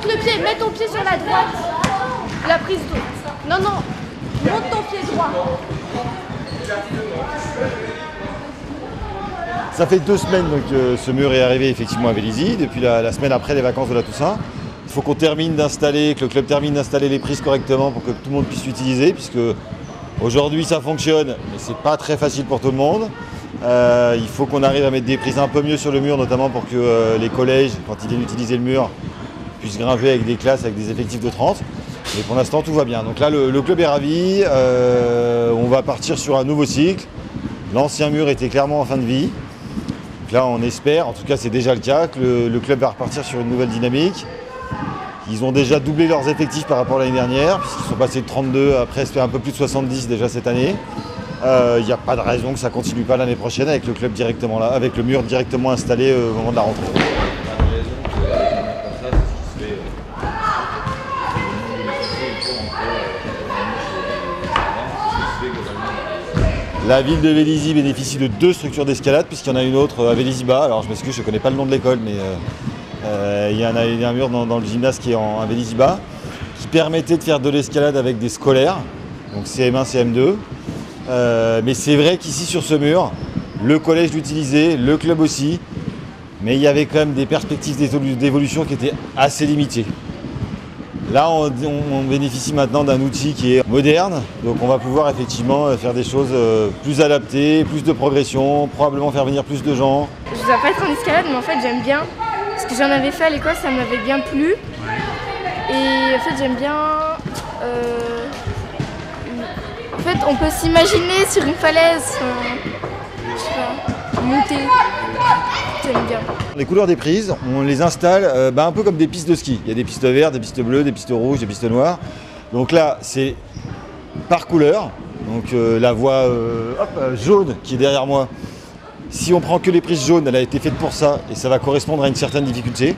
Monte le pied, mets ton pied sur la droite. La prise d'eau. Non, non, monte ton pied droit. Ça fait 2 semaines que ce mur est arrivé effectivement à Vélizy, depuis la semaine après les vacances de la Toussaint. Il faut qu'on termine d'installer, que le club termine d'installer les prises correctement pour que tout le monde puisse l'utiliser, puisque aujourd'hui ça fonctionne, mais c'est pas très facile pour tout le monde. Il faut qu'on arrive à mettre des prises un peu mieux sur le mur, notamment pour que les collèges, quand ils viennent utiliser le mur, puissent grimper avec des classes avec des effectifs de 30. Mais pour l'instant tout va bien. Donc là le club est ravi, on va partir sur un nouveau cycle. L'ancien mur était clairement en fin de vie. Donc là on espère, en tout cas c'est déjà le cas, que le club va repartir sur une nouvelle dynamique. Ils ont déjà doublé leurs effectifs par rapport à l'année dernière, puisqu'ils sont passés de 32 à presque un peu plus de 70 déjà cette année. Il n'y a pas de raison que ça ne continue pas l'année prochaine avec le club directement là, avec le mur directement installé au moment de la rentrée. La ville de Vélizy bénéficie de 2 structures d'escalade, puisqu'il y en a une autre à Vélizy-Bas. Alors je m'excuse, je ne connais pas le nom de l'école, mais il y a un mur dans le gymnase qui est à Vélizy-Bas, qui permettait de faire de l'escalade avec des scolaires, donc CM1, CM2. Mais c'est vrai qu'ici sur ce mur, le collège l'utilisait, le club aussi, mais il y avait quand même des perspectives d'évolution qui étaient assez limitées. Là, on bénéficie maintenant d'un outil qui est moderne, donc on va pouvoir effectivement faire des choses plus adaptées, plus de progression, probablement faire venir plus de gens. Je ne dois pas être en escalade, mais en fait j'aime bien, parce que j'en avais fait à l'école, ça m'avait bien plu. Et en fait j'aime bien... En fait on peut s'imaginer sur une falaise, je sais pas, monter, j'aime bien. Les couleurs des prises, on les installe un peu comme des pistes de ski. Il y a des pistes vertes, des pistes bleues, des pistes rouges, des pistes noires. Donc là, c'est par couleur. Donc la voie jaune qui est derrière moi, si on prend que les prises jaunes, elle a été faite pour ça et ça va correspondre à une certaine difficulté.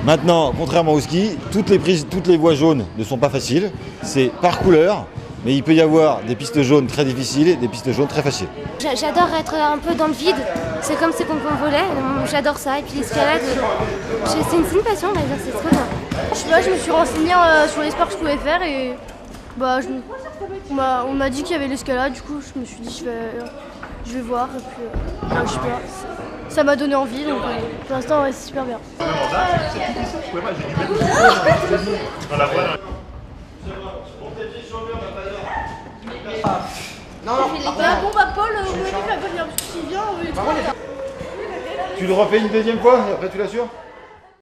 Maintenant, contrairement au ski, toutes les voies jaunes ne sont pas faciles. C'est par couleur. Mais il peut y avoir des pistes jaunes très difficiles et des pistes jaunes très faciles. J'adore être un peu dans le vide, c'est comme ces pompons volets, j'adore ça. Et puis l'escalade, c'est une passion, d'ailleurs, c'est trop bien. Je sais pas, je me suis renseignée sur les sports que je pouvais faire et on m'a dit qu'il y avait l'escalade, du coup je me suis dit je vais voir et puis je sais pas, ça m'a donné envie, donc pour l'instant ouais, c'est super bien. Non, Bon bah Paul, vous m'avez dit qu'il va venir, parce que s'il vient, Tu le refais une deuxième fois et après tu l'assures ?